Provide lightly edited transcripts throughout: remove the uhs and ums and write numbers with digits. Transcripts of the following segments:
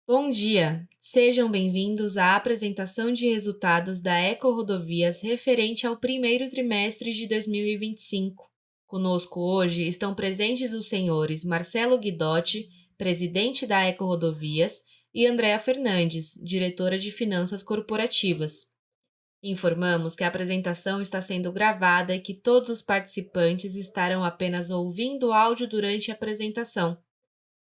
Bom dia! Sejam bem-vindos à apresentação de resultados da EcoRodovias referente ao primeiro trimestre de 2025. Conosco hoje estão presentes os senhores Marcelo Guidotti, presidente da EcoRodovias, e Andréa Fernandes, diretora de Finanças Corporativas. Informamos que a apresentação está sendo gravada e que todos os participantes estarão apenas ouvindo o áudio durante a apresentação.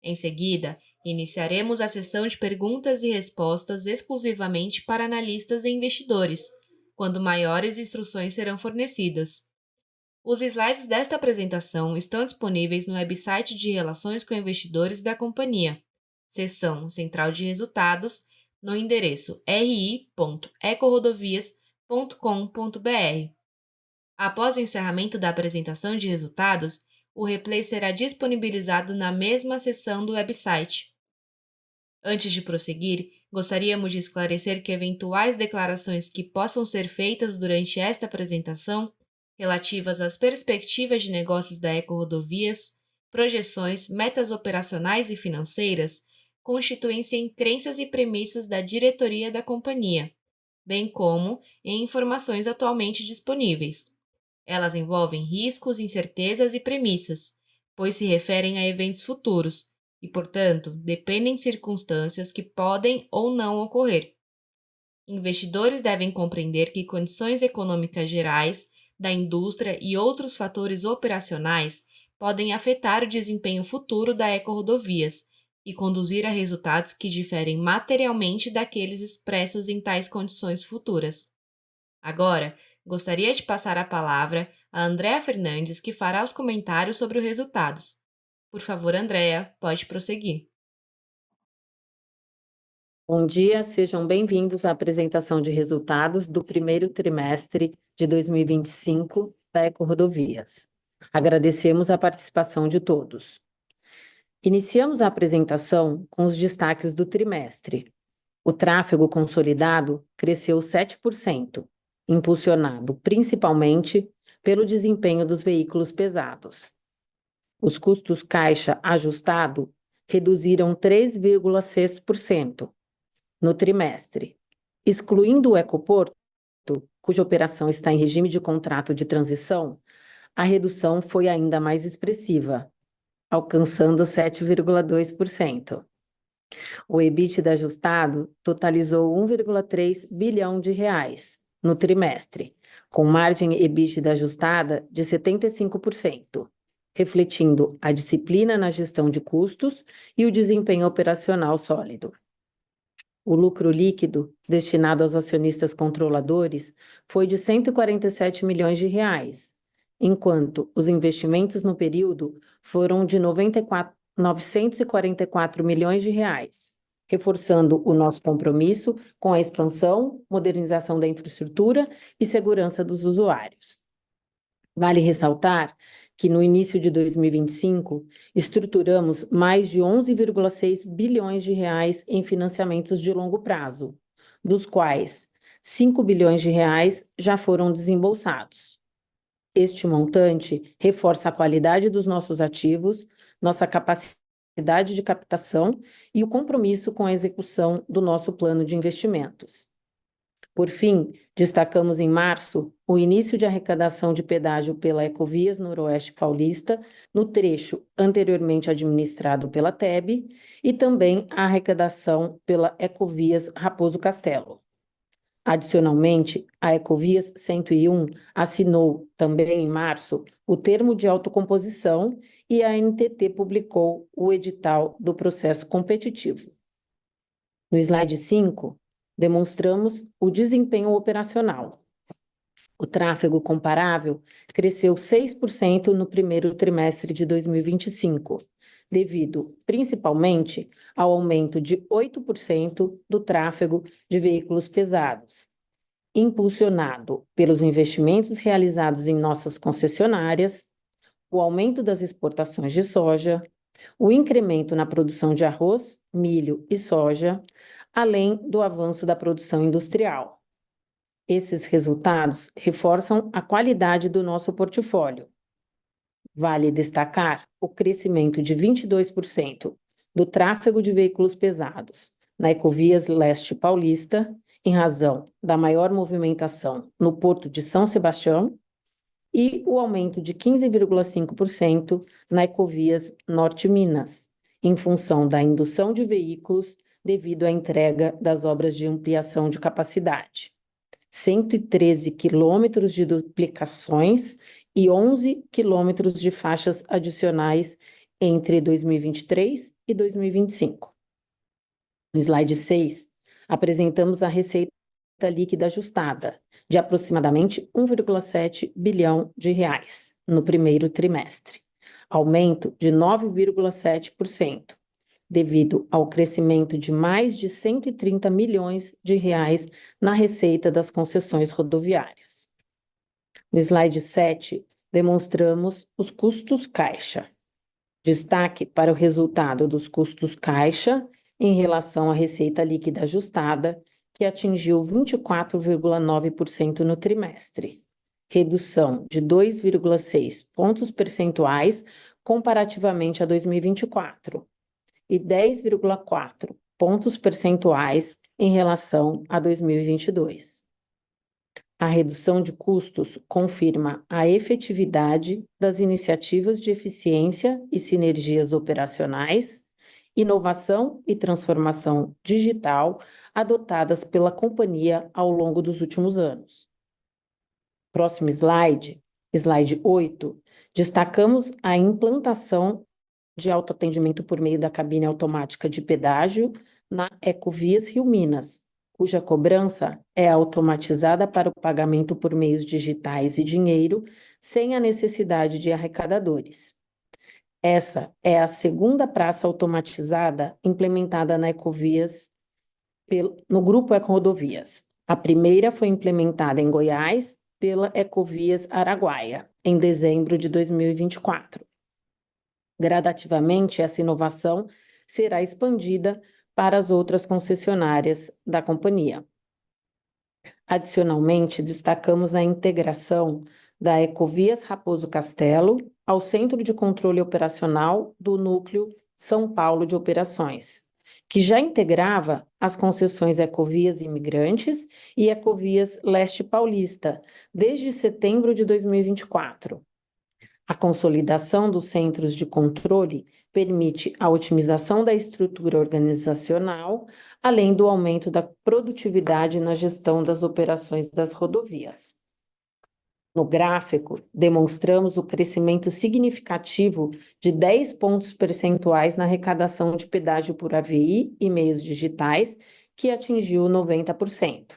Em seguida, iniciaremos a sessão de perguntas e respostas exclusivamente para analistas e investidores, quando maiores instruções serão fornecidas. Os slides desta apresentação estão disponíveis no website de Relações com Investidores da companhia, seção Central de Resultados, no endereço ri.ecorodovias.com.br. Após o encerramento da apresentação de resultados, o replay será disponibilizado na mesma seção do website. Antes de prosseguir, gostaríamos de esclarecer que eventuais declarações que possam ser feitas durante esta apresentação, relativas às perspectivas de negócios da EcoRodovias, projeções, metas operacionais e financeiras, constituem-se em crenças e premissas da diretoria da companhia, bem como em informações atualmente disponíveis. Elas envolvem riscos, incertezas e premissas, pois se referem a eventos futuros e, portanto, dependem de circunstâncias que podem ou não ocorrer. Investidores devem compreender que condições econômicas gerais, da indústria e outros fatores operacionais podem afetar o desempenho futuro da EcoRodovias e conduzir a resultados que diferem materialmente daqueles expressos em tais condições futuras. Agora, gostaria de passar a palavra a Andréa Fernandes, que fará os comentários sobre os resultados. Por favor, Andréa, pode prosseguir. Bom dia, sejam bem-vindos à apresentação de resultados do primeiro trimestre de 2025 da EcoRodovias. Agradecemos a participação de todos. Iniciamos a apresentação com os destaques do trimestre. O tráfego consolidado cresceu 7%, impulsionado principalmente pelo desempenho dos veículos pesados. Os custos caixa ajustado reduziram 3,6% no trimestre. Excluindo o Ecoporto, cuja operação está em regime de contrato de transição, a redução foi ainda mais expressiva, alcançando 7,2%. O EBITDA ajustado totalizou 1,3 bilhão de reais no trimestre, com margem EBITDA ajustada de 75%, refletindo a disciplina na gestão de custos e o desempenho operacional sólido. O lucro líquido destinado aos acionistas controladores foi de 147 milhões de reais, enquanto os investimentos no período foram de 944 milhões de reais, reforçando o nosso compromisso com a expansão, modernização da infraestrutura e segurança dos usuários. Vale ressaltar que no início de 2025, estruturamos mais de 11,6 bilhões de reais em financiamentos de longo prazo, dos quais 5 bilhões de reais já foram desembolsados. Este montante reforça a qualidade dos nossos ativos, nossa capacidade de captação e o compromisso com a execução do nosso plano de investimentos. Por fim, destacamos em março o início de arrecadação de pedágio pela Ecovias Noroeste Paulista, no trecho anteriormente administrado pela TEB, e também a arrecadação pela Ecovias Raposo Castelo. Adicionalmente, a Ecovias 101 assinou, também em março, o termo de autocomposição e a NTT publicou o edital do processo competitivo. No slide 5, demonstramos o desempenho operacional. O tráfego comparável cresceu 6% no primeiro trimestre de 2025, devido principalmente ao aumento de 8% do tráfego de veículos pesados, impulsionado pelos investimentos realizados em nossas concessionárias, o aumento das exportações de soja, o incremento na produção de arroz, milho e soja, além do avanço da produção industrial. Esses resultados reforçam a qualidade do nosso portfólio. Vale destacar o crescimento de 22% do tráfego de veículos pesados na Ecovias Leste Paulista, em razão da maior movimentação no Porto de São Sebastião, e o aumento de 15,5% na Ecovias Norte Minas, em função da indução de veículos devido à entrega das obras de ampliação de capacidade. 113 quilômetros de duplicações e 11 quilômetros de faixas adicionais entre 2023 e 2025. No slide 6, apresentamos a receita líquida ajustada, de aproximadamente 1,7 bilhão de reais no primeiro trimestre, aumento de 9,7%, devido ao crescimento de mais de 130 milhões de reais na receita das concessões rodoviárias. No slide 7, demonstramos os custos caixa. Destaque para o resultado dos custos caixa em relação à receita líquida ajustada, que atingiu 24,9% no trimestre, redução de 2,6 pontos percentuais comparativamente a 2024 e 10,4 pontos percentuais em relação a 2022. A redução de custos confirma a efetividade das iniciativas de eficiência e sinergias operacionais, inovação e transformação digital adotadas pela companhia ao longo dos últimos anos. Próximo slide, slide 8, destacamos a implantação de autoatendimento por meio da cabine automática de pedágio na Ecovias Rio Minas, cuja cobrança é automatizada para o pagamento por meios digitais e dinheiro, sem a necessidade de arrecadadores. Essa é a segunda praça automatizada implementada na Ecovias, no Grupo Ecorodovias. A primeira foi implementada em Goiás pela Ecovias Araguaia, em dezembro de 2024. Gradativamente, essa inovação será expandida para as outras concessionárias da companhia. Adicionalmente, destacamos a integração da Ecovias Raposo Castelo ao Centro de Controle Operacional do Núcleo São Paulo de Operações, que já integrava as concessões Ecovias Imigrantes e Ecovias Leste Paulista, desde setembro de 2024. A consolidação dos centros de controle permite a otimização da estrutura organizacional, além do aumento da produtividade na gestão das operações das rodovias. No gráfico, demonstramos o crescimento significativo de 10 pontos percentuais na arrecadação de pedágio por AVI e meios digitais, que atingiu 90%.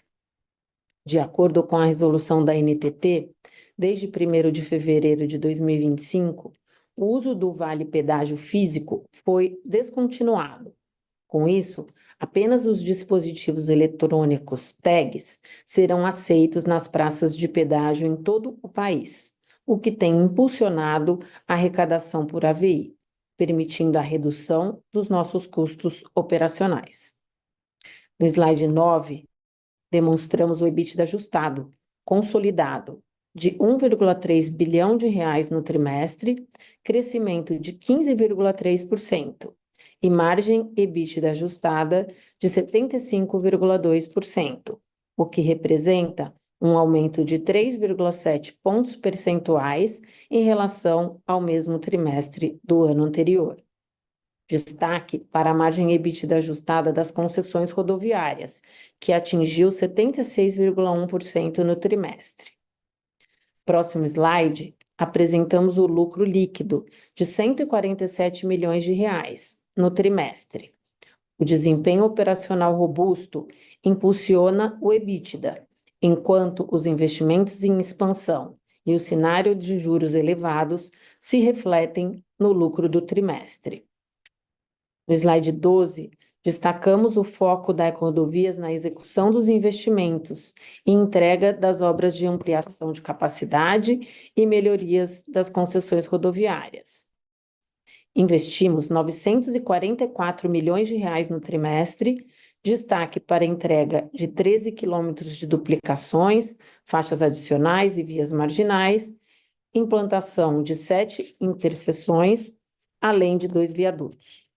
De acordo com a resolução da NTT, desde 1º de fevereiro de 2025, o uso do vale pedágio físico foi descontinuado. Com isso, apenas os dispositivos eletrônicos tags serão aceitos nas praças de pedágio em todo o país, o que tem impulsionado a arrecadação por AVI, permitindo a redução dos nossos custos operacionais. No slide 9, demonstramos o EBITDA ajustado, consolidado, de 1,3 bilhão de reais no trimestre, crescimento de 15,3%, e margem EBITDA ajustada de 75,2%, o que representa um aumento de 3,7 pontos percentuais em relação ao mesmo trimestre do ano anterior. Destaque para a margem EBITDA ajustada das concessões rodoviárias, que atingiu 76,1% no trimestre. Próximo slide, apresentamos o lucro líquido de 147 milhões de reais no trimestre. O desempenho operacional robusto impulsiona o EBITDA, enquanto os investimentos em expansão e o cenário de juros elevados se refletem no lucro do trimestre. No slide 12, destacamos o foco da Ecorodovias na execução dos investimentos e entrega das obras de ampliação de capacidade e melhorias das concessões rodoviárias. Investimos 944 milhões de reais no trimestre, destaque para a entrega de 13 quilômetros de duplicações, faixas adicionais e vias marginais, implantação de 7 interseções, além de 2 viadutos.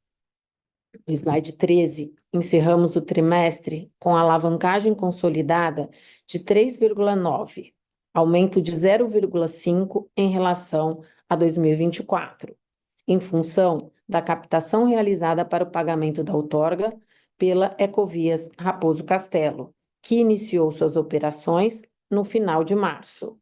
No slide 13, encerramos o trimestre com alavancagem consolidada de 3,9, aumento de 0,5 em relação a 2024, em função da captação realizada para o pagamento da outorga pela Ecovias Raposo Castello, que iniciou suas operações no final de março.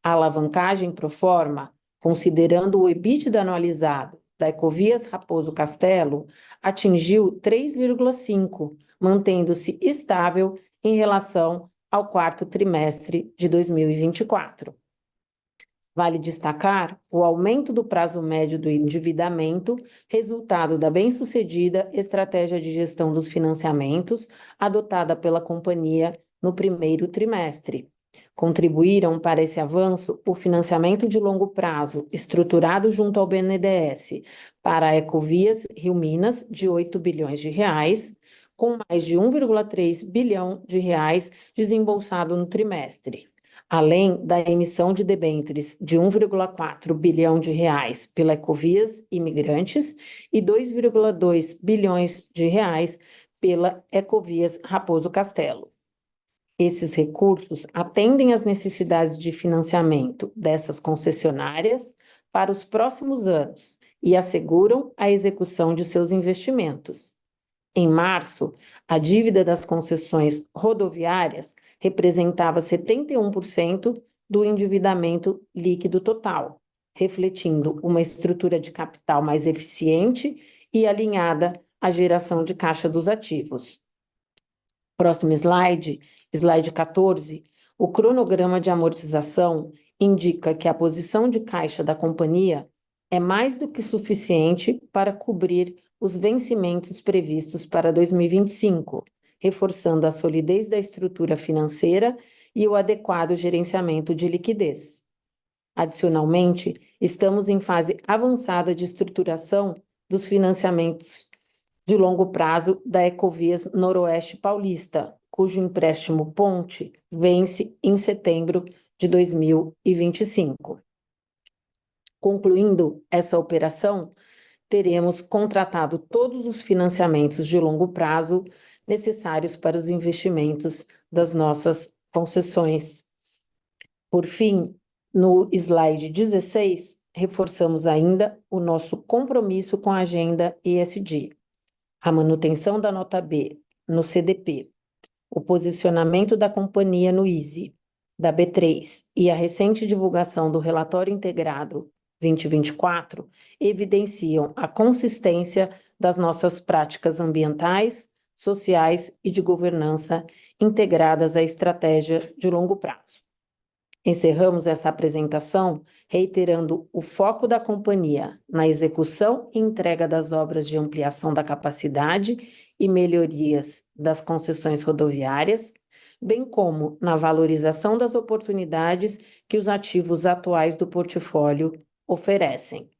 A alavancagem pro forma, considerando o EBITDA anualizado da Ecovias Raposo Castello, atingiu 3,5, mantendo-se estável em relação ao quarto trimestre de 2024. Vale destacar o aumento do prazo médio do endividamento, resultado da bem-sucedida estratégia de gestão dos financiamentos adotada pela companhia no primeiro trimestre. Contribuíram para esse avanço o financiamento de longo prazo, estruturado junto ao BNDES, para a Ecovias Rio Minas, de 8 bilhões de reais, com mais de 1,3 bilhão de reais desembolsado no trimestre, além da emissão de debêntures de 1,4 bilhão de reais pela Ecovias Imigrantes e 2,2 bilhões de reais pela Ecovias Raposo Castello. Esses recursos atendem às necessidades de financiamento dessas concessionárias para os próximos anos e asseguram a execução de seus investimentos. Em março, a dívida das concessões rodoviárias representava 71% do endividamento líquido total, refletindo uma estrutura de capital mais eficiente e alinhada à geração de caixa dos ativos. Próximo slide, slide 14, o cronograma de amortização indica que a posição de caixa da companhia é mais do que suficiente para cobrir os vencimentos previstos para 2025, reforçando a solidez da estrutura financeira e o adequado gerenciamento de liquidez. Adicionalmente, estamos em fase avançada de estruturação dos financiamentos de longo prazo da Ecovias Noroeste Paulista, cujo empréstimo ponte vence em setembro de 2025. Concluindo essa operação, teremos contratado todos os financiamentos de longo prazo necessários para os investimentos das nossas concessões. Por fim, no slide 16, reforçamos ainda o nosso compromisso com a agenda ESG, a manutenção da nota B no CDP, o posicionamento da companhia no ISE, da B3 e a recente divulgação do relatório integrado 2024 evidenciam a consistência das nossas práticas ambientais, sociais e de governança integradas à estratégia de longo prazo. Encerramos essa apresentação reiterando o foco da companhia na execução e entrega das obras de ampliação da capacidade e melhorias das concessões rodoviárias, bem como na valorização das oportunidades que os ativos atuais do portfólio oferecem.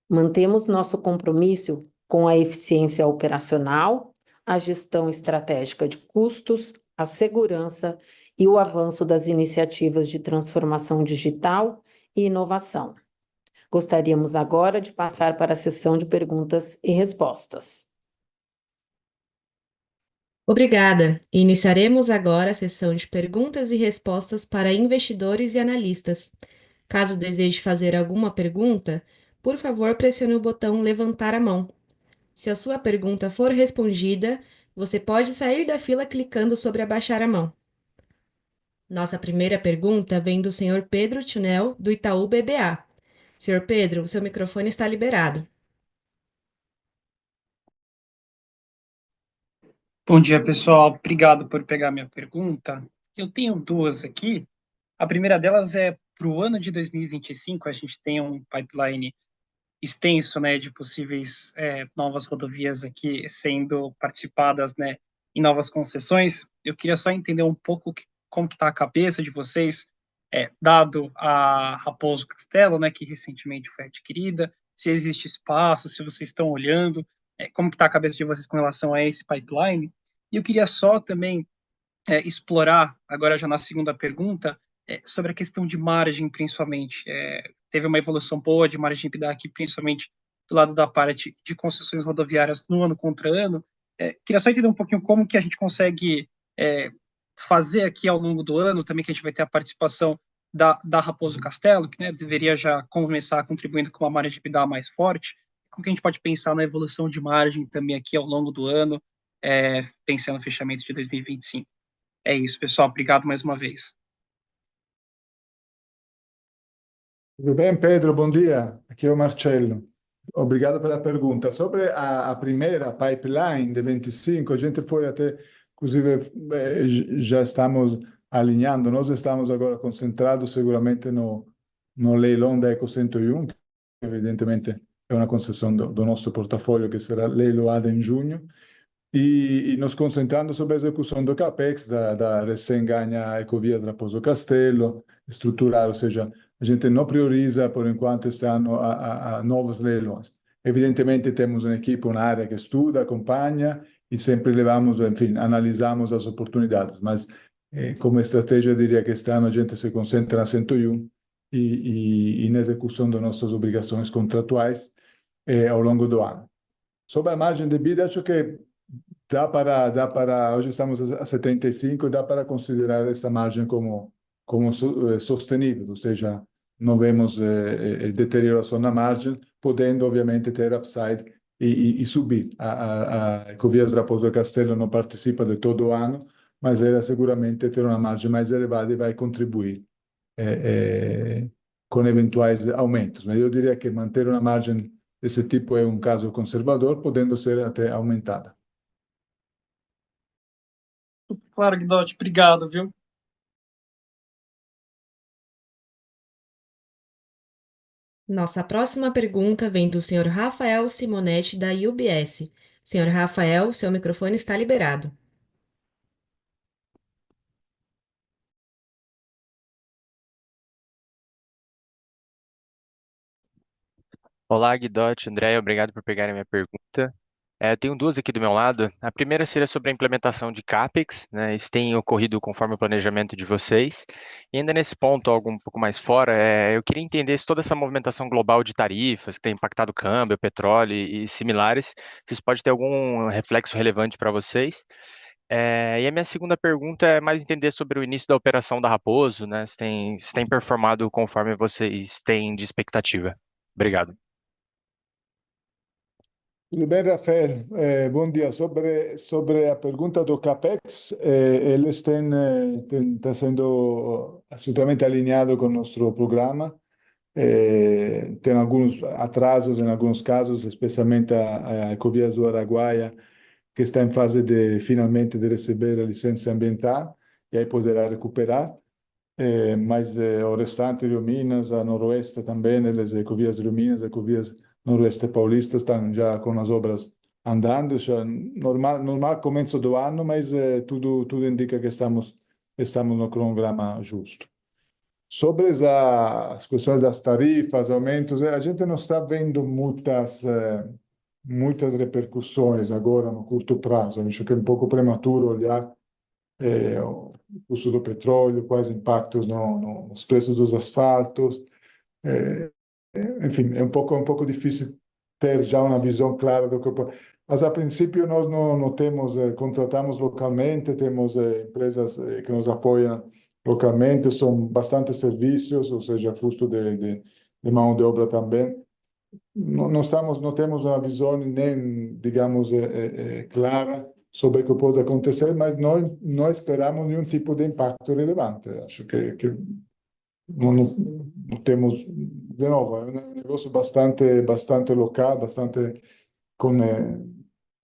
Mantemos nosso compromisso com a eficiência operacional, a gestão estratégica de custos, a segurança e o avanço das iniciativas de transformação digital e inovação. Gostaríamos agora de passar para a sessão de perguntas e respostas. Obrigada. Iniciaremos agora a sessão de perguntas e respostas para investidores e analistas. Caso deseje fazer alguma pergunta, por favor, pressione o botão levantar a mão. Se a sua pergunta for respondida, você pode sair da fila clicando sobre abaixar a mão. Nossa primeira pergunta vem do senhor Pedro Tunel, do Itaú BBA. Senhor Pedro, o seu microfone está liberado. Bom dia, pessoal. Obrigado por pegar minha pergunta. Eu tenho duas aqui. A primeira delas é para o ano de 2025, a gente tem um pipeline extenso, né, de possíveis novas rodovias aqui sendo participadas, né, em novas concessões. Eu queria só entender um pouco como que está a cabeça de vocês, dado a Raposo Castello, né, que recentemente foi adquirida, se existe espaço, se vocês estão olhando, como que está a cabeça de vocês com relação a esse pipeline. E eu queria só também explorar, agora já na segunda pergunta, sobre a questão de margem, principalmente. Teve uma evolução boa de margem EBITDA aqui, principalmente do lado da parte de concessões rodoviárias no ano contra ano. Queria só entender um pouquinho como que a gente consegue fazer aqui ao longo do ano, também que a gente vai ter a participação da Raposo Castelo, que, né, deveria já começar contribuindo com uma margem de EBITDA mais forte. Como que a gente pode pensar na evolução de margem também aqui ao longo do ano, pensando no fechamento de 2025? É isso, pessoal. Obrigado mais uma vez. Tudo bem, Pedro? Bom dia. Aqui é o Marcelo. Obrigado pela pergunta. Sobre a primeira pipeline de 25, a gente foi até, inclusive, já estamos alinhando. Nós estamos agora concentrados seguramente no leilão da Eco 101, que evidentemente é uma concessão do nosso portfólio que será leiloada em junho, e nos concentrando sobre a execução do CAPEX da recém-ganha Ecovias Raposo Castelo, estruturar, ou seja, a gente não prioriza, por enquanto, este ano a novos leilões. Evidentemente, temos uma equipe, uma área que estuda, acompanha e sempre levamos, enfim, analisamos as oportunidades. Mas, como estratégia, eu diria que este ano a gente se concentra na 101 e na execução das nossas obrigações contratuais ao longo do ano. Sobre a margem de EBITDA, acho que hoje estamos a 75, dá para considerar essa margem como sostenível, ou seja, não vemos deterioração na margem, podendo, obviamente, ter upside e subir. A Ecovias Raposo Castelo não participa de todo o ano, mas ela seguramente ter uma margem mais elevada e vai contribuir com eventuais aumentos. Mas eu diria que manter uma margem desse tipo é um caso conservador, podendo ser até aumentada. Claro, Guidotti, obrigado, viu? Nossa próxima pergunta vem do senhor Rafael Simonetti, da UBS. Senhor Rafael, seu microfone está liberado. Olá, Guidotti, André, obrigado por pegarem a minha pergunta. Eu tenho duas aqui do meu lado. A primeira seria sobre a implementação de CAPEX, né? Isso tem ocorrido conforme o planejamento de vocês. E ainda nesse ponto, algo um pouco mais fora, eu queria entender se toda essa movimentação global de tarifas, que tem impactado o câmbio, o petróleo e similares, se isso pode ter algum reflexo relevante para vocês. E a minha segunda pergunta é mais entender sobre o início da operação da Raposo, né? Se tem performado conforme vocês têm de expectativa. Obrigado. Tudo bem, Rafael? Bom dia. Sobre a pergunta do CAPEX, eles têm sendo absolutamente alinhado com o nosso programa. Tem alguns atrasos em alguns casos, especialmente a Ecovias do Araguaia, que está em fase de finalmente de receber a licença ambiental e aí poderá recuperar. Mas o restante Rio Minas, a Noroeste também, as Ecovias Rio Minas, Ecovias Noroeste Paulista estão já com as obras andando, já normal começo do ano, mas tudo indica que estamos no cronograma justo. Sobre as questões das tarifas, aumentos, a gente não está vendo muitas repercussões agora no curto prazo. Acho que é um pouco prematuro olhar o custo do petróleo, quais impactos nos preços dos asfaltos. Enfim, é um pouco difícil ter já uma visão clara do que... Mas, a princípio, nós não temos, contratamos localmente, temos empresas que nos apoiam localmente, são bastante serviços, ou seja, custo de mão de obra também. Não temos uma visão nem, digamos, clara sobre o que pode acontecer, mas não esperamos nenhum tipo de impacto relevante. Acho que não temos, de novo, é um negócio bastante local, bastante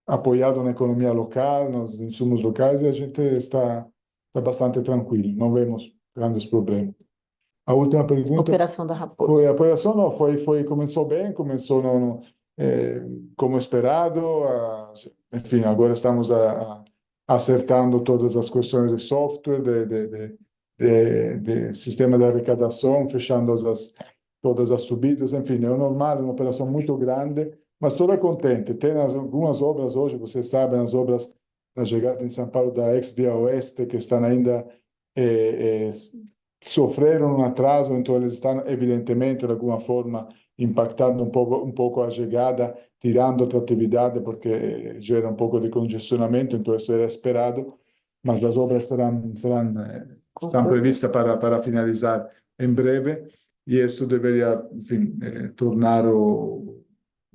apoiado na economia local, nos insumos locais, e a gente está bastante tranquilo, não vemos grandes problemas. A última pergunta... Operação da Raposo. A operação não, começou bem, começou como esperado. Enfim, agora estamos acertando todas as questões de software, de sistema de arrecadação, fechando todas as subidas. Enfim, é normal, é uma operação muito grande, mas estou contente. Tem algumas obras hoje, vocês sabem, as obras da chegada em São Paulo da ex-Via Oeste, que estão ainda... sofreram um atraso, então eles estão, evidentemente, de alguma forma, impactando um pouco a chegada, tirando atratividade, porque gera um pouco de congestionamento, então isso era esperado, mas as obras estão previstas para finalizar em breve, e isso deveria, enfim, tornar o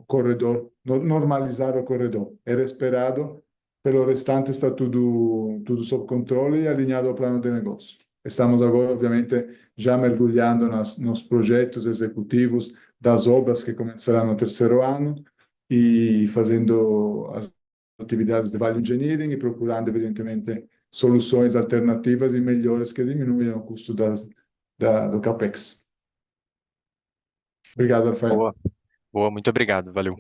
corredor, normalizar o corredor. Era esperado, pelo restante está tudo sob controle e alinhado ao plano de negócio. Estamos agora, obviamente, já mergulhando nos projetos executivos das obras que começarão no terceiro ano e fazendo as atividades de value engineering e procurando, evidentemente, soluções alternativas e melhores que diminuam o custo do CAPEX. Obrigado, Rafael. Boa, boa, muito obrigado, valeu.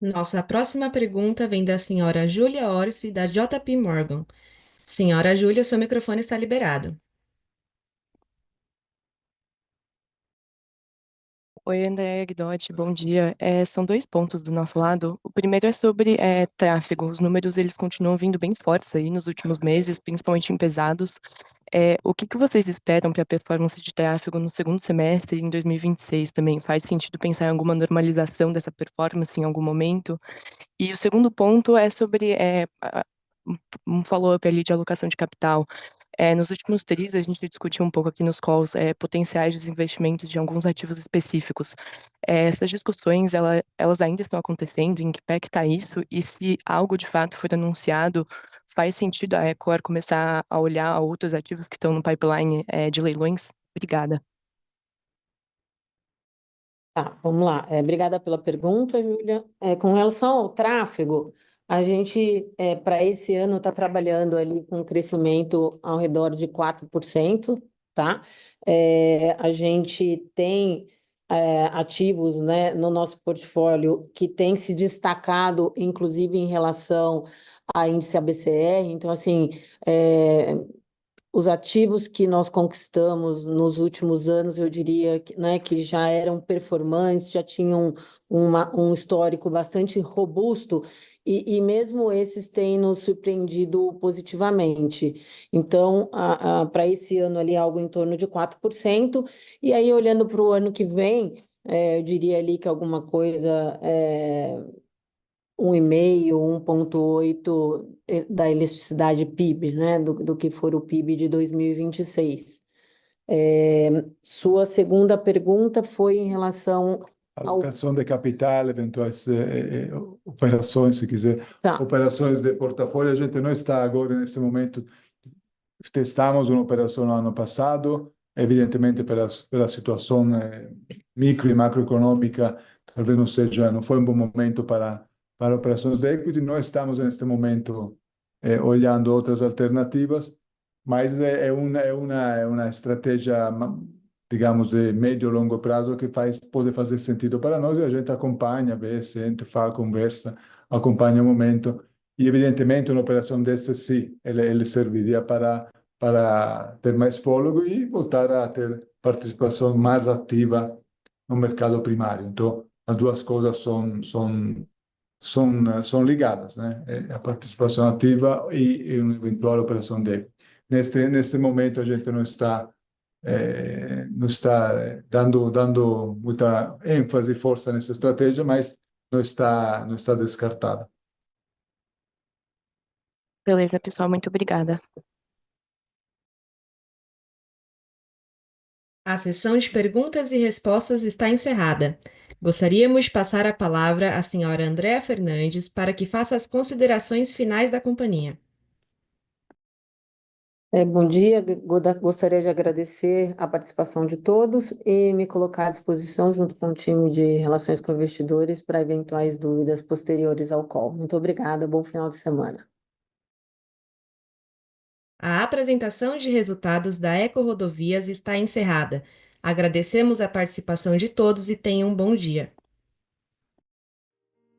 Nossa próxima pergunta vem da senhora Júlia Orsi, da JP Morgan. Senhora Júlia, seu microfone está liberado. Oi, André Guidotti, bom dia. São dois pontos do nosso lado. O primeiro é sobre tráfego. Os números eles continuam vindo bem fortes aí nos últimos meses, principalmente em pesados. O que vocês esperam para a performance de tráfego no segundo semestre e em 2026 também? Faz sentido pensar em alguma normalização dessa performance em algum momento? E o segundo ponto é sobre um follow-up ali de alocação de capital. Nos últimos tris, a gente discutiu um pouco aqui nos calls potenciais desinvestimentos de alguns ativos específicos. Essas discussões, elas ainda estão acontecendo? Em que pé que está isso? E se algo de fato for anunciado, faz sentido a Ecor começar a olhar outros ativos que estão no pipeline de leilões? Obrigada. Tá, vamos lá. Obrigada pela pergunta, Júlia. Com relação ao tráfego, a gente, para esse ano, está trabalhando ali com um crescimento ao redor de 4%, tá? A gente tem ativos, né, no nosso portfólio que tem se destacado, inclusive em relação a índice ABCR. Então, assim, os ativos que nós conquistamos nos últimos anos, eu diria que, né, que já eram performantes, já tinham um histórico bastante robusto, e mesmo esses têm nos surpreendido positivamente. Então, para esse ano ali, algo em torno de 4%, e aí olhando para o ano que vem, eu diria ali que alguma coisa 1,5, 1,8 da elasticidade PIB, né, do que for o PIB de 2026. Sua segunda pergunta foi em relação ao... Alocação de capital, eventuais operações, se quiser, Tá. operações de portafólio. A gente não está agora, nesse momento, testamos uma operação no ano passado, evidentemente pela situação micro e macroeconômica, talvez não foi um bom momento para operações de equity. Nós estamos, neste momento, olhando outras alternativas, mas é uma estratégia, digamos, de médio e longo prazo que pode fazer sentido para nós, e a gente acompanha, vê, sente, fala, conversa, acompanha o momento. E, evidentemente, uma operação dessa, sim, ele serviria para ter mais fôlego e voltar a ter participação mais ativa no mercado primário. Então, as duas coisas são ligadas, né? A participação ativa e uma eventual operação dele. Neste momento, a gente não está dando muita ênfase e força nessa estratégia, mas não está descartada. Beleza, pessoal, muito obrigada. A sessão de perguntas e respostas está encerrada. Gostaríamos de passar a palavra à senhora Andréa Fernandes para que faça as considerações finais da companhia. Bom dia, gostaria de agradecer a participação de todos e me colocar à disposição junto com o time de Relações com Investidores para eventuais dúvidas posteriores ao call. Muito obrigada, bom final de semana. A apresentação de resultados da EcoRodovias está encerrada. Agradecemos a participação de todos e tenham um bom dia.